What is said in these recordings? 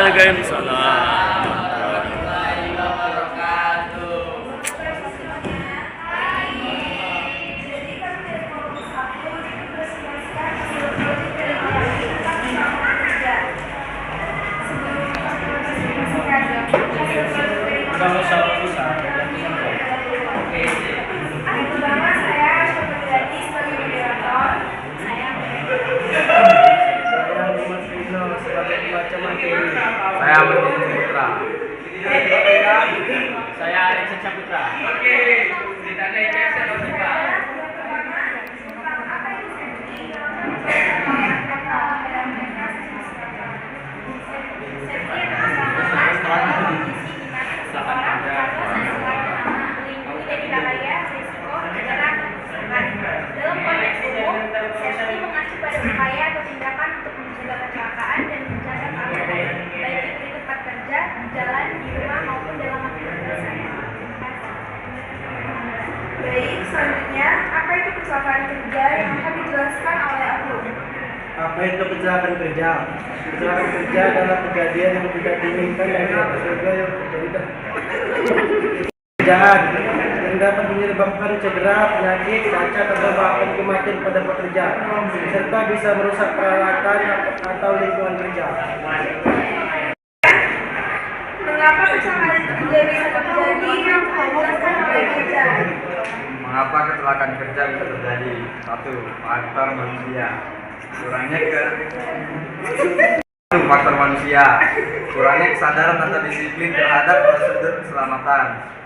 Waalaikumsalam. Saya Menjadi Putra. Saya Alexis Saputra. Oke, ditandai geser oleh Pak. Dalam konteks umum, safety mengacu pada upaya atau tindakan untuk mencegah kecelakaan dan menjaga keamanan, baik itu di tempat kerja, di jalan, di rumah maupun dalam aktivitas saya. Baik, selanjutnya, apa itu kecelakaan kerja yang akan dijelaskan oleh Abu? Apa itu kecelakaan kerja? Kecelakaan kerja adalah kejadian yang tidak diinginkan dari pekerja yang terjadi kerjaan yang dapat menyebabkan cedera, penyakit, cacat atau bahkan kematian pada pekerja, serta bisa merusak peralatan atau lingkungan kerja. Mengapa kecelakaan kerja bisa terjadi? Jelaskan oleh kerja. Mengapa kecelakaan kerja bisa terjadi? 1. Faktor manusia. Faktor manusia. Kurangnya kesadaran atau disiplin terhadap prosedur keselamatan.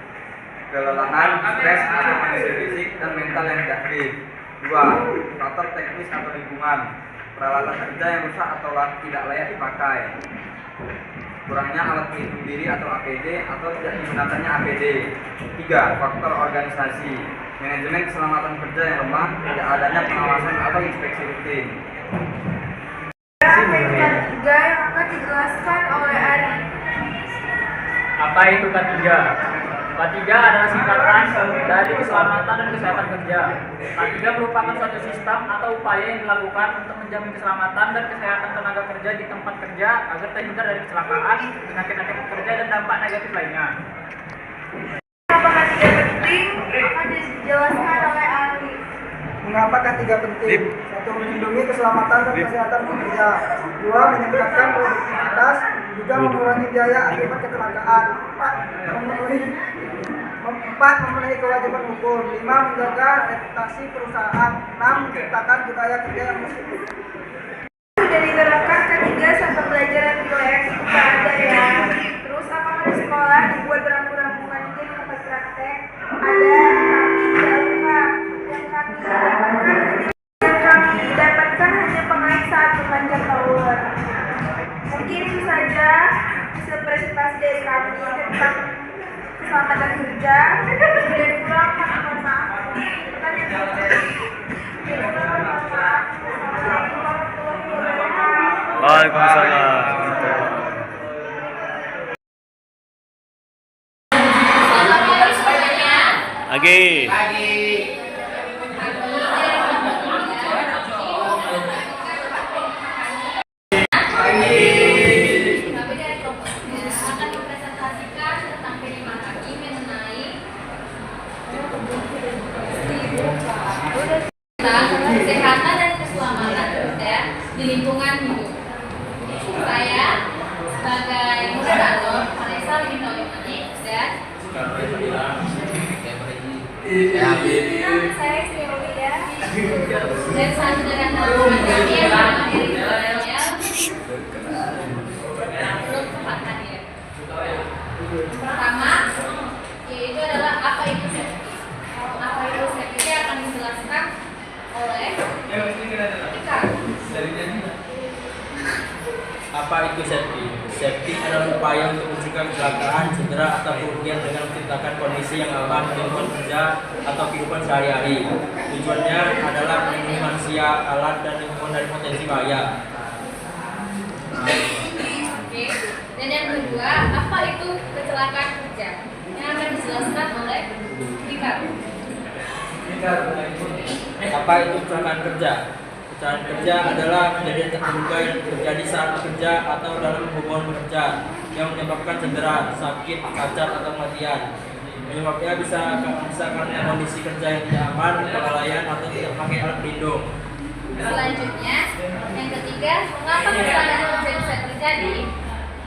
Kelelahan, stres, atau kondisi fisik dan mental yang tidak fit. 2. Faktor teknis atau lingkungan. Peralatan kerja yang rusak atau tidak layak dipakai. Kurangnya alat pelindung diri atau APD atau tidak digunakannya APD. 3. Faktor organisasi. Manajemen keselamatan kerja yang lemah, tidak adanya pengawasan atau inspeksi rutin. Apa itu K3 yang akan dijelaskan oleh Ari? Apa itu K3? K3 adalah singkatan dari keselamatan dan kesehatan kerja. K3 merupakan suatu sistem atau upaya yang dilakukan untuk menjamin keselamatan dan kesehatan tenaga kerja di tempat kerja agar terhindar dari kecelakaan, penyakit kerja, dan dampak negatif lainnya. Apa K3 penting? Akan dijelaskan oleh Ali. Mengapa K3 penting? 1. Melindungi keselamatan dan kesehatan pekerja. 2. Meningkatkan produktivitas, juga mengurangi biaya akibat kecelakaan. 4. Memenuhi kewajiban hukum. 5. Menjaga reputasi perusahaan. 6. Menciptakan budaya kerja yang positif. Sudah diterapkan K3 saat pembelajaran di OEX kita ada ya. Terus apakah di sekolah dibuat rambu-rambukan itu di tempat praktek? Ada, kami dapatkan hanya pengait saat memanjat tower. Mungkin itu saja hasil presentasi dari kami tentang keselamatan kerja. Dan kurang mohon maaf. Waalaikumsalam. Lagi. Akan mempresentasikan tentang tema kami mengenai kesehatan dan keselamatan kerja di lingkungan hidup. Saya sebagai moderator Vanessa Windolimani dan saya Sylvia dan selanjutnya akan teman kami yang bernama Erika belum sempat hadir. Pertama, yaitu adalah apa itu safety. Apa itu safety akan dijelaskan oleh Ika. Apa itu safety? Safety adalah upaya untuk mencegah kecelakaan, cedera, atau kerugian dengan menciptakan kondisi yang aman di lingkungan kerja atau kehidupan sehari-hari. Tujuannya adalah melindungi manusia, alat, dan lingkungan dari potensi bahaya. Oke. Dan yang kedua, apa itu kecelakaan kerja? Yang akan dijelaskan oleh Ika. Apa itu kecelakaan kerja? Kecelakaan kerja adalah kejadian terduga yang terjadi saat bekerja atau dalam hubungan bekerja yang menyebabkan cedera, sakit, cacat, atau kematian. Penyebabnya bisa karena kondisi kerja yang tidak aman, kelalaian, atau tidak pakai alat pelindung. Selanjutnya, yang ketiga, mengapa kecelakaan kerja bisa terjadi?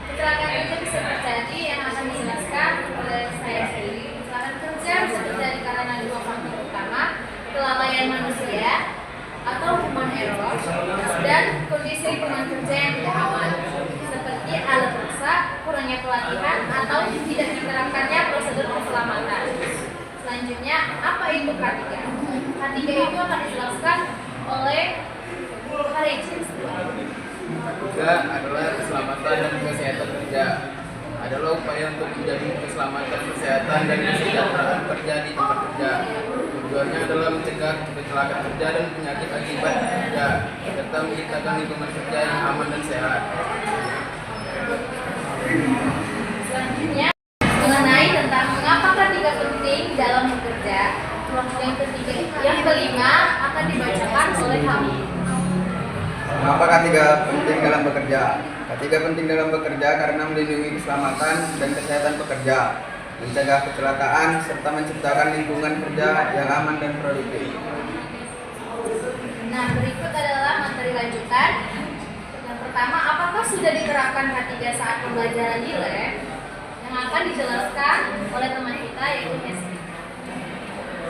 Kecelakaan kerja bisa terjadi yang akan dijelaskan oleh saya sendiri. Kecelakaan kerja bisa terjadi karena dua faktor utama, kelalaian manusia atau human error, dan kondisi lingkungan kerja yang tidak aman, seperti alat rusak, kurangnya pelatihan, atau tidak diterapkannya prosedur keselamatan. Selanjutnya, apa itu K3? K3 itu akan dijelaskan oleh Harijin. Juga adalah keselamatan dan kesehatan kerja. Adalah upaya untuk menjamin keselamatan, kesehatan, dan kesejahteraan kerja di tempat kerja. Tujuannya adalah mencegah kecelakaan kerja dan penyakit akibat kerja, serta menciptakan lingkungan kerja yang aman dan sehat. Selanjutnya, mengenai tentang mengapa K3 penting dalam bekerja. Yang kelima akan dibacakan oleh Hamid. Mengapa K3 penting dalam bekerja? K3 penting dalam bekerja karena melindungi keselamatan dan kesehatan pekerja, mencegah kecelakaan, serta menciptakan lingkungan kerja yang aman dan produktif. Nah, berikut adalah materi lanjutan. Yang pertama, apakah sudah diterapkan K3 saat pembelajaran di lab? Yang akan dijelaskan oleh teman kita yaitu Hesti.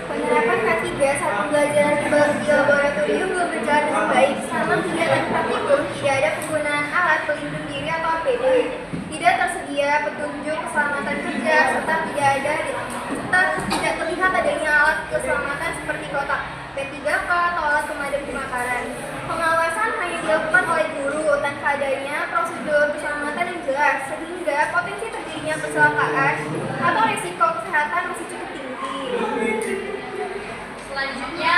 Penerapan K3 saat pembelajaran di laboratorium belum berjalan dengan baik. Selama kegiatan praktikum, tidak ada penggunaan alat pelindung diri atau APD. Tidak tersedia petunjuk keselamatan kerja, serta tidak terlihat adanya alat keselamatan seperti kotak P3K atau alat pemadam kebakaran. Pengawasan hanya dilakukan oleh guru tanpa adanya prosedur keselamatan yang jelas, sehingga potensi terjadinya kecelakaan atau risiko kesehatan masih cukup tinggi. Selanjutnya,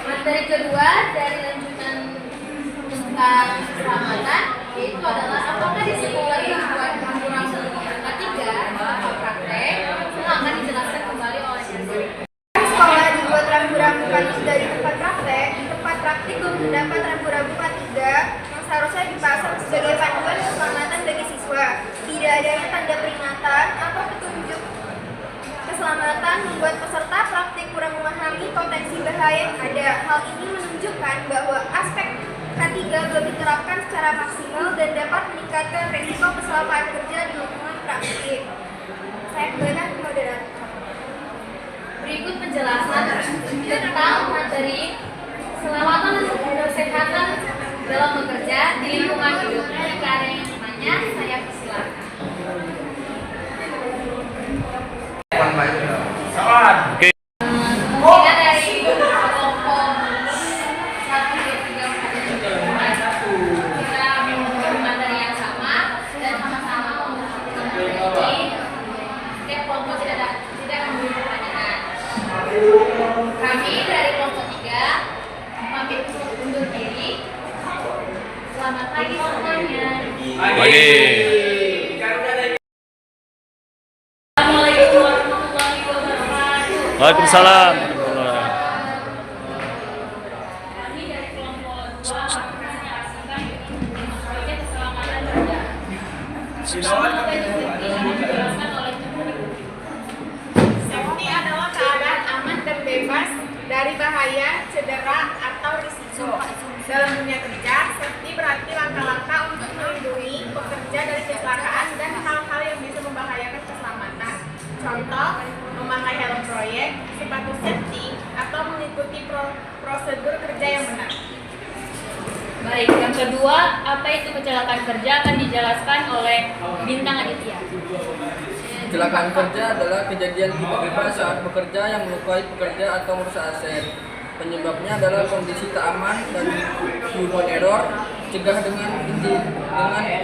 materi kedua dari lanjutan tentang keselamatan yaitu adalah apakah di sekolah yang dibuat kurang K3 atau praktek yang akan dijelaskan kembali oleh Hesti. Sekolah dibuat rambu-rambu K3 di tempat praktek. Di tempat praktikum terdapat rambu-rambu K3 yang seharusnya dipasang sebagai panduan keselamatan bagi siswa. Tidak adanya tanda peringatan atau petunjuk keselamatan membuat peserta praktik kurang memahami potensi bahaya yang ada. Hal ini menunjukkan bahwa aspek K3 belum diterapkan secara maksimal dan dapat meningkatkan risiko kecelakaan kerja di lingkungan praktik. Saya kembalikan ke moderator. Berikut penjelasan tentang materi keselamatan dan kesehatan dalam bekerja di lingkungan hidup. Jika ada yang bertanya, saya persilakan. Oke. Kita dari kelompok 1, 2, 3, 4, 5 kita memiliki materi yang sama dan sama-sama memiliki. Setiap kelompok tidak memberi pertanyaan. Kami dari kelompok 3 pamit undur diri. Selamat pagi semuanya. Pagi. Assalamualaikum warahmatullahi wabarakatuh. Waalaikumsalam. Kami dari kelompok 2 mempresentasikan proyek keselamatan kerja. Pertama kali dijelaskan oleh Safety adalah keadaan aman dan bebas dari bahaya, cedera, atau risiko. Dalam dunia kerja, safety berarti langkah-langkah untuk melindungi pekerja dari kecelakaan dan hal-hal yang bisa membahayakan keselamatan. Contoh, memakai helm proyek, sepatu safety, atau mengikuti prosedur kerja yang benar. Baik, yang kedua, apa itu kecelakaan kerja akan dijelaskan oleh Bintang Aditya. Kecelakaan kerja adalah kejadian tiba-tiba saat bekerja yang melukai pekerja atau merusak aset. Penyebabnya adalah kondisi tak aman dan human error. Cegah dengan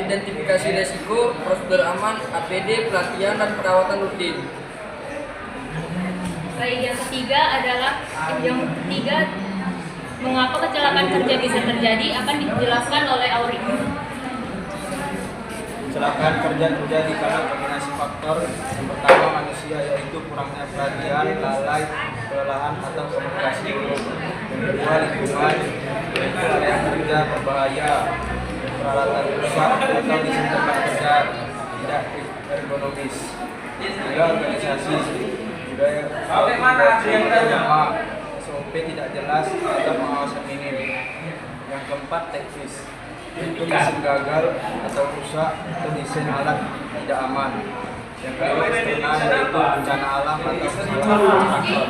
identifikasi resiko, prosedur aman, APD, pelatihan, dan perawatan rutin. Baik, yang ketiga mengapa kecelakaan kerja bisa terjadi akan dijelaskan oleh Auri. Kecelakaan kerja terjadi karena kombinasi faktor. Yang pertama manusia, yaitu kurangnya perhatian, lalai, kelelahan, atau komunikasi buruk. Yang kedua lingkungan, yaitu area kerja berbahaya, peralatan rusak atau di tempat kerja tidak ergonomis. Tiga, organisasi budaya SOP tidak jelas atau pengawasan minim. Yang keempat, teknis, yaitu mesin gagal atau rusak atau desain alat tidak aman. Yang kedua, eksternal, yaitu bencana alam atau kesalahan kontraktor.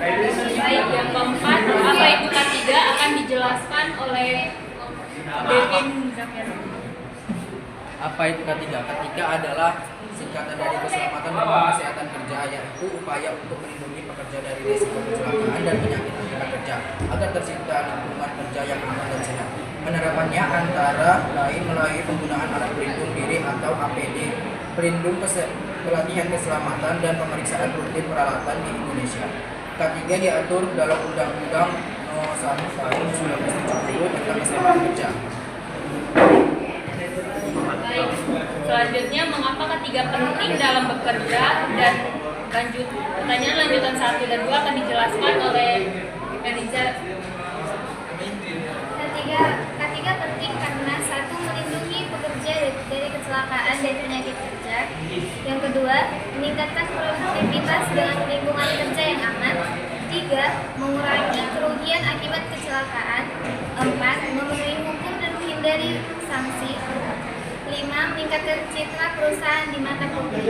Baik, yang keempat, apa itu K3 akan dijelaskan oleh Devin Zakian. Apa itu K3? K3 adalah singkatan dari keselamatan dan kesehatan kerja, yaitu upaya untuk melindungi pekerja dari risiko kecelakaan dan penyakit akibat kerja agar tercipta lingkungan kerja yang aman dan sehat. Penerapannya antara lain melalui penggunaan alat pelindung diri atau APD, pelindung pelatihan keselamatan dan pemeriksaan rutin peralatan di Indonesia. K3 diatur dalam Undang-Undang Nomor 1 Tahun 1970 tentang keselamatan kerja. Baik, selanjutnya mengapa K3 penting dalam bekerja, dan pertanyaan lanjutan 1 dan 2 akan dijelaskan oleh Eliza. K3 penting karena satu, melindungi pekerja dari kecelakaan dan penyakit kerja. Yang kedua, meningkatkan produktivitas dengan lingkungan kerja yang aman. 3, mengurangi kerugian akibat kecelakaan. 4, memenuhi hukum dan menghindari sanksi. 5, meningkatkan citra perusahaan di mata publik.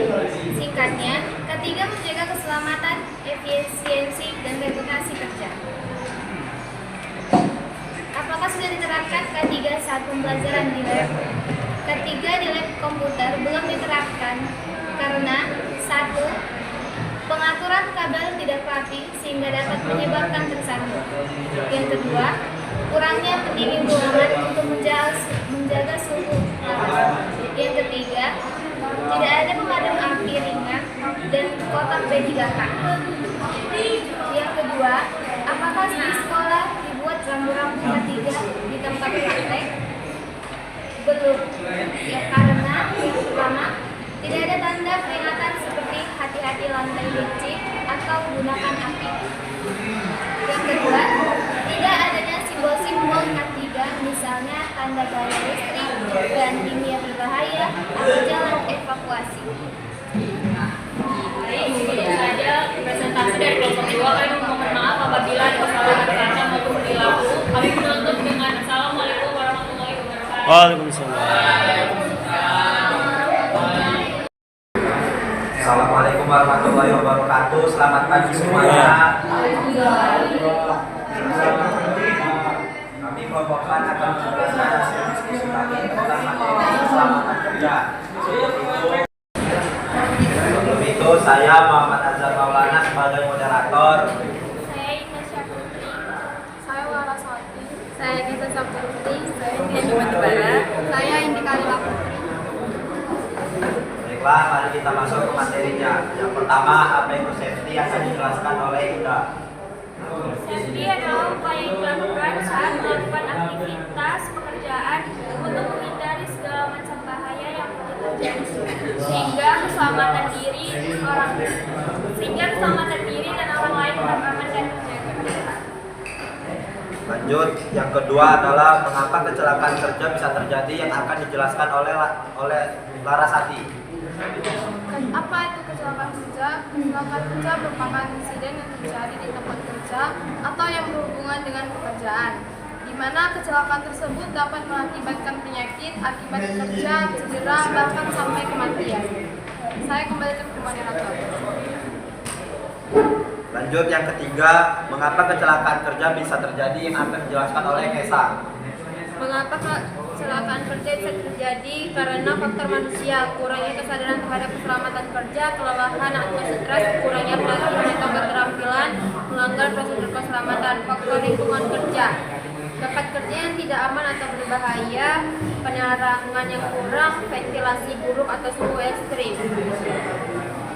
Singkatnya, K3 menjaga keselamatan, efisiensi, dan reputasi kerja. Apakah sudah diterapkan K3 saat pembelajaran di lab? K3 di lab komputer belum diterapkan karena 1, pengaturan kabel tidak rapi sehingga dapat menyebabkan tersangkut. Yang kedua, kurangnya pendingin ruangan untuk menjaga suhu ruangan. Yang ketiga, tidak ada pemadam api ringan dan kotak B3K. Yang kedua, apakah di sekolah dibuat rambu-rambu K3 di tempat praktek? Belum. Ya, karena yang pertama, tidak ada tanda peringatan seperti hati-hati lantai licin atau gunakan api. Yang kedua, tidak adanya simbol-simbol K3, misalnya tanda bahaya listrik dan kimia berbahaya atau jalan evakuasi. Baik, itu saja presentasi dari kelompok 2. Kami mohon maaf apabila ada kesalahan kata maupun perilaku. Kami menutup dengan Assalamualaikum warahmatullahi wabarakatuh. Waalaikumsalam. Assalamualaikum warahmatullahi wabarakatuh. Selamat pagi semuanya. Kami kelompokkan akan menjelaskan hasil diskusi kami tentang materi keselamatan kerja. Sebelum itu, saya Muhammad Azhar Maulana sebagai moderator. Saya Indah Syafruti. Saya Waraswati. Saya Gita Sapurti. Saya Dian Batubara. Saya Indika Lila Putri. Baiklah, mari kita masuk ke materinya. Yang pertama, apa itu safety akan dijelaskan oleh Ida. Safety adalah upaya yang dilakukan saat melakukan aktivitas pekerjaan untuk menghindari segala macam bahaya yang mungkin terjadi, sehingga keselamatan diri dan orang lain tetap aman dan terjaga. Lanjut, yang kedua adalah mengapa kecelakaan kerja bisa terjadi yang akan dijelaskan oleh Larasati. Apa itu kecelakaan kerja? Kecelakaan kerja merupakan insiden yang terjadi di tempat kerja atau yang berhubungan dengan pekerjaan, di mana kecelakaan tersebut dapat mengakibatkan penyakit akibat kerja, cedera, bahkan sampai kematian. Saya kembalikan ke moderator. Lanjut, yang ketiga, mengapa kecelakaan kerja bisa terjadi yang akan dijelaskan oleh Kesa. Mengapa kecelakaan kerja bisa terjadi? Karena faktor manusia, kurangnya kesadaran terhadap keselamatan kerja, kelelahan atau stres, kurangnya pelatihan atau keterampilan, melanggar prosedur keselamatan, faktor lingkungan kerja, tempat kerja yang tidak aman atau berbahaya, penerangan yang kurang, ventilasi buruk atau suhu ekstrim,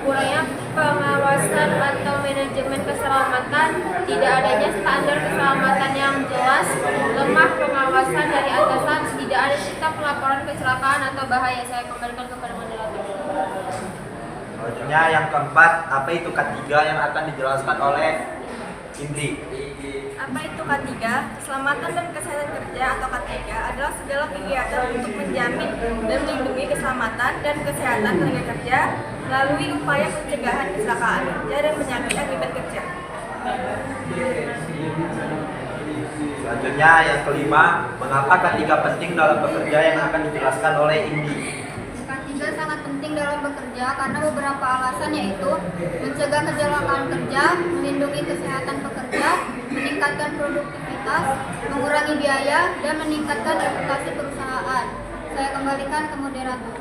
kurangnya pengawasan atau manajemen keselamatan, tidak adanya standar keselamatan yang jelas, lemah pengawasan dari atasan, tidak ada sistem pelaporan kecelakaan atau bahaya. Saya kembalikan kepada moderator. Selanjutnya, yang keempat, apa itu K3 yang akan dijelaskan oleh Indri. Apa itu K3? Keselamatan dan kesehatan kerja atau K3 adalah segala kegiatan untuk menjamin dan melindungi keselamatan dan kesehatan tenaga kerja melalui upaya pencegahan kecelakaan kerja dan penyakit akibat kerja. Selanjutnya yang kelima, mengapa K3 penting dalam bekerja yang akan dijelaskan oleh Indi. K3 sangat penting dalam bekerja karena beberapa alasan, yaitu mencegah kecelakaan kerja, melindungi kesehatan pekerja, meningkatkan produktivitas, mengurangi biaya, dan meningkatkan reputasi perusahaan. Saya kembalikan ke moderator.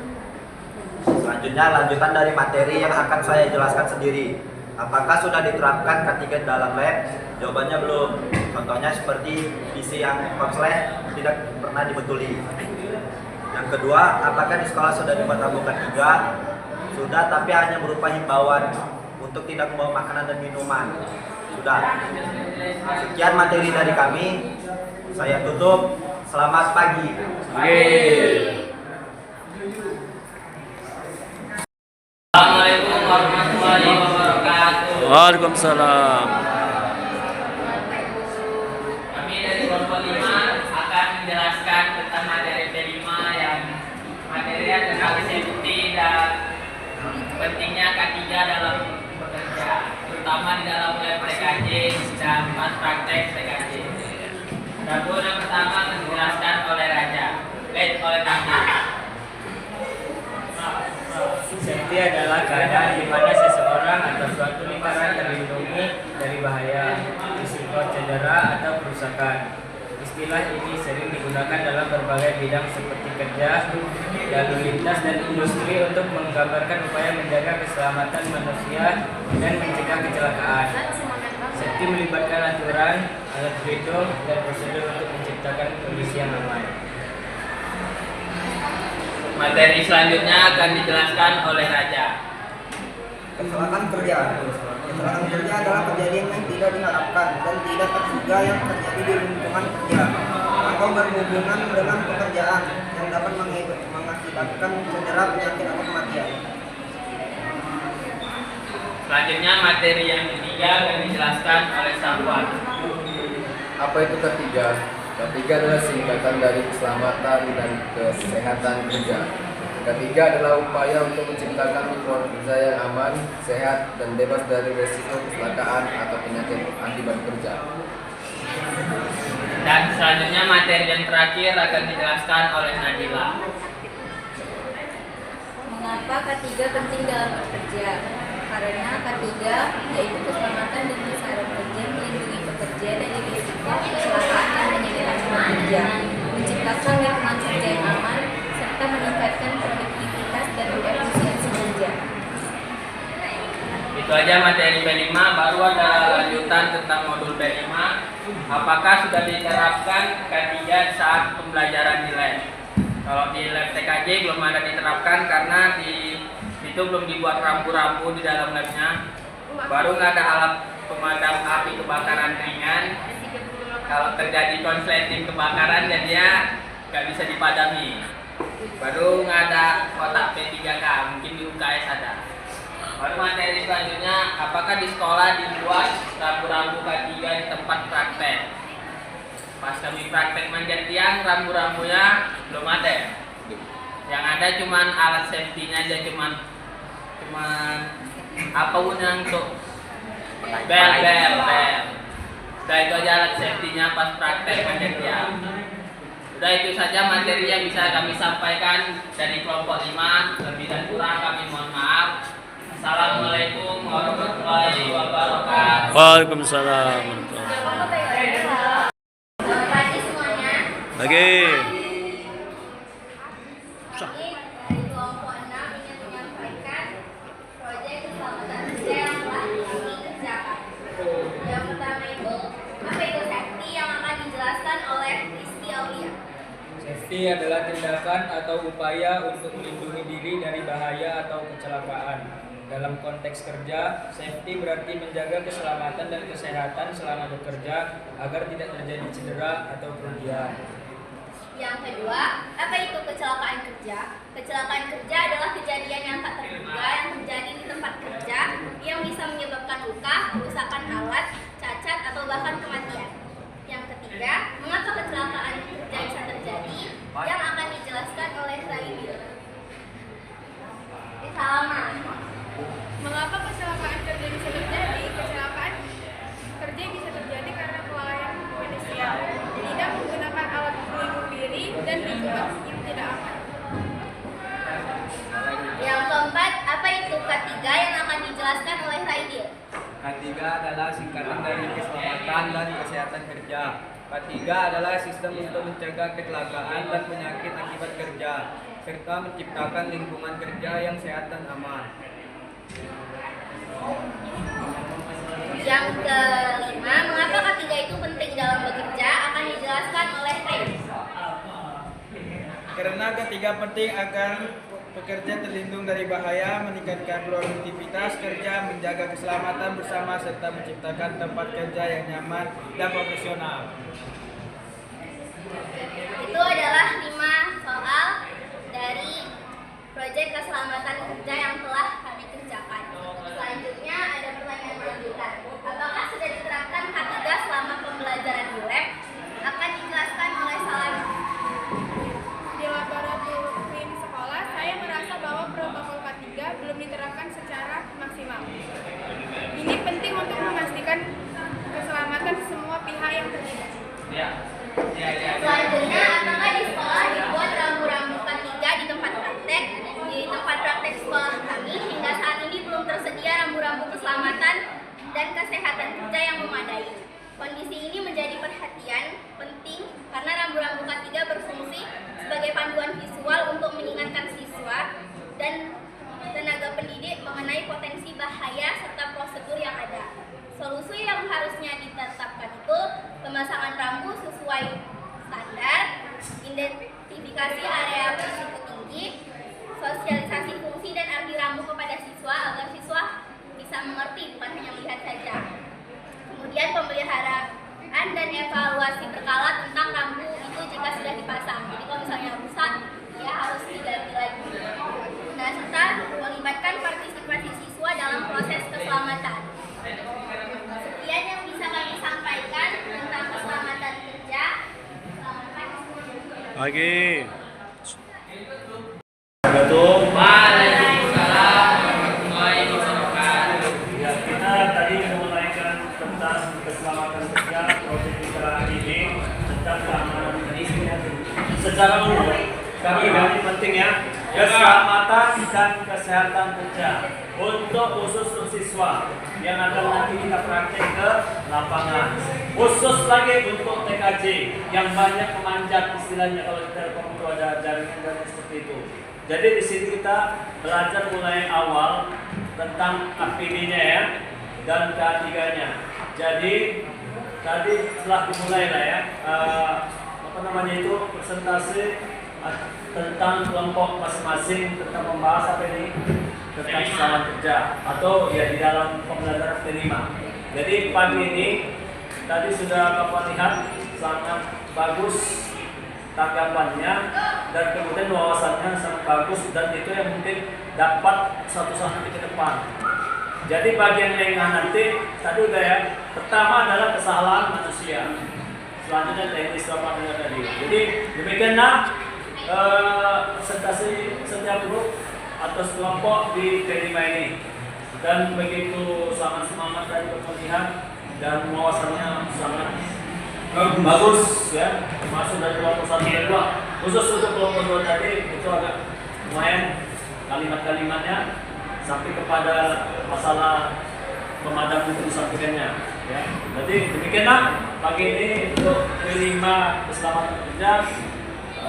Selanjutnya lanjutan dari materi yang akan saya jelaskan sendiri. Apakah sudah diterapkan K3 dalam lab? Jawabannya belum. Contohnya seperti visi yang konslet tidak pernah dibetuli. Yang kedua, apakah di sekolah sudah dibuat rambu K3? Sudah, tapi hanya berupa himbauan untuk tidak membawa makanan dan minuman. Sudah. Sekian materi dari kami. Saya tutup. Selamat pagi. Assalamualaikum warahmatullahi wabarakatuh. Waalaikumsalam. Kami dari kelompok 5 akan menjelaskan tentang materi P5 yang materi tentang safety dan pentingnya K3 dalam bekerja, terutama di dalam lab TKJ dan pas praktek TKJ. Dapur yang pertama dijelaskan oleh Raja, oleh Kaki. Safety adalah keadaan di mana seseorang atau suatu lingkaran terlindungi dari bahaya, risiko cedera atau kerusakan. Istilah ini sering digunakan dalam berbagai bidang seperti kerja, lalu lintas, dan industri untuk menggambarkan upaya menjaga keselamatan manusia dan mencegah kecelakaan. Safety melibatkan aturan, alat pelindung, dan prosedur untuk menciptakan kondisi yang aman. Materi selanjutnya akan dijelaskan oleh Raja. Kecelakaan kerja. Kecelakaan kerja adalah kejadian yang tidak diharapkan dan tidak terduga yang terjadi di lingkungan kerja atau berhubungan dengan pekerjaan yang dapat mengakibatkan cedera, penyakit, atau kematian. Selanjutnya materi yang ketiga akan dijelaskan oleh Safwan. Apa itu K3? K3 adalah singkatan dari keselamatan dan kesehatan kerja. K3 adalah upaya untuk menciptakan lingkungan kerja yang aman, sehat, dan bebas dari resiko kecelakaan atau penyakit akibat kerja. Dan selanjutnya materi yang terakhir akan dijelaskan oleh Nadila. Mengapa K3 penting dalam bekerja? Karena K3 yaitu keselamatan dan kesehatan kerja melindungi pekerja dari risiko kecelakaan dan penyakit akibat kerja, menciptakan lingkungan kerja yang aman, serta meningkatkan produktivitas dan efisiensi kerja. Itu aja materi B5, baru ada lanjutan tentang modul B5. Apakah sudah diterapkan K3 saat pembelajaran di lab? Kalau di lab TKJ belum ada diterapkan karena itu belum dibuat rambu-rambu di dalam labnya. Baru nggak ada alat pemadam api kebakaran ringan. Kalau terjadi konsleting kebakaran jadinya nggak bisa dipadami. Baru nggak ada kotak P3K, mungkin di UKS ada. Baru materi selanjutnya, apakah di sekolah dibuat rambu-rambu K3 di tempat praktek? Pas kami praktek manjat tiang, rambu-rambunya belum ada. Yang ada cuman alat safety-nya aja, cuman apa yang untuk bel. Udah itu aja alat safety-nya pas praktek manjat tiang. Udah itu saja materi yang bisa kami sampaikan dari kelompok 5. Lebih dan kurang kami mohon maaf. Assalamualaikum warahmatullahi wabarakatuh. Waalaikumsalam. Selamat pagi semuanya. Pagi. Dari kelompok 6 ingin menyampaikan proyek keselamatan kerja yang telah kami kerjakan. Yang pertama itu, apa itu safety yang akan dijelaskan oleh Rizky Aulia. Safety adalah tindakan atau upaya untuk melindungi diri dari bahaya atau kecelakaan. Dalam konteks kerja, safety berarti menjaga keselamatan dan kesehatan selama bekerja agar tidak terjadi cedera atau kerugian. Yang kedua, apa itu kecelakaan kerja? Kecelakaan kerja adalah kejadian yang tak terduga yang terjadi di tempat kerja yang bisa menyebabkan luka, kerusakan alat, cacat, atau bahkan kematian. kerja, mengapa kecelakaan kerja bisa terjadi, yang akan dijelaskan oleh Raidi. Salaman. Mengapa kecelakaan kerja bisa terjadi? Kecelakaan kerja bisa terjadi karena kelalaian manusia, tidak menggunakan alat pelindung diri dan lingkungan yang tidak aman. Yang keempat, apa itu K3 yang akan dijelaskan oleh Raidi? K3 adalah singkatan dari keselamatan dan kesehatan kerja. K3 adalah sistem untuk mencegah kecelakaan dan penyakit akibat kerja, serta menciptakan lingkungan kerja yang sehat dan aman. Yang kelima, mengapa K3 itu penting dalam bekerja, akan dijelaskan oleh Raidi. Karena K3 penting agar pekerja terlindung dari bahaya, meningkatkan produktivitas kerja, menjaga keselamatan bersama, serta menciptakan tempat kerja yang nyaman dan profesional. Itu adalah 5 soal dari proyek keselamatan kerja yang telah kami kerjakan. Selanjutnya ada pertanyaan lanjutan. Apakah sudah diterapkan K3 selama pembelajaran di lab? Akan dijelaskan oleh Salam. Di laboratorium sekolah, saya merasa bahwa protokol K3 belum diterapkan secara maksimal. Ini penting untuk memastikan keselamatan semua pihak yang terlibat. Selanjutnya, apakah di sekolah dibuat rambu-rambu K3 di tempat praktek? Di tempat praktek sekolah kami, hingga saat ini belum tersedia rambu-rambu keselamatan dan kesehatan kerja yang memadai. Kondisi ini menjadi perhatian penting karena rambu-rambu K3 berfungsi sebagai panduan visual untuk mengingatkan siswa dan tenaga pendidik mengenai potensi bahaya serta prosedur yang ada. Solusi yang harusnya ditetapkan itu pemasangan rambu sesuai standar, identifikasi area berisiko tinggi, sosialisasi fungsi dan arti rambu kepada siswa agar siswa bisa mengerti bukan hanya melihat saja. Kemudian pemeliharaan dan evaluasi berkala tentang rambu itu jika sudah dipasang. Jadi kalau misalnya rusak, ya harus diganti lagi. Nah, serta melibatkan partisipasi siswa dalam proses keselamatan. Sekian yang bisa kami sampaikan tentang keselamatan kerja. Pagi. Waalaikumsalam warahmatullahi wabarakatuh. Ya, kita tadi menunaikan tentang keselamatan kerja proyek kita ini tentang keamanan kerja. Secara umum, kami penting ya keselamatan dan kesehatan kerja untuk khusus siswa yang akan nanti kita praktek ke lapangan. Khusus lagi untuk TKJ yang banyak memanjat istilahnya kalau di Telkom itu ada jaringan seperti itu. Jadi di sini kita belajar mulai awal tentang APD-nya ya dan K3-nya. Jadi tadi telah dimulai lah ya presentasi tentang kelompok masing-masing tentang membahas apa ini tentang keselamatan kerja atau ya di dalam pembelajaran kelima. Jadi pagi ini tadi sudah Bapak lihat sangat bagus tanggapannya dan kemudian wawasannya sangat bagus dan itu yang mungkin dapat suatu saat nanti ke depan. Jadi bagian yang nanti tadi udah ya, pertama adalah kesalahan manusia, selanjutnya teknis lapangan tadi. Jadi demikianlah presentasi setiap grup atau kelompok di K5 ini dan begitu sangat semangat dari pemilihan dan wawasannya sangat bagus ya, masuk dari kelompok 1 dan 2. Khusus untuk kelompok 2 tadi itu agak lumayan kalimat-kalimatnya sampai kepada masalah pemadam itu disampaikannya ya. Jadi demikianlah pagi ini untuk kelima keselamatan kerja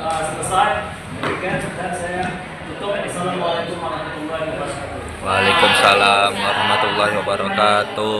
selesai. Demikian dan saya tutup. Assalamualaikum warahmatullahi wabarakatuh. Waalaikumsalam warahmatullahi wabarakatuh.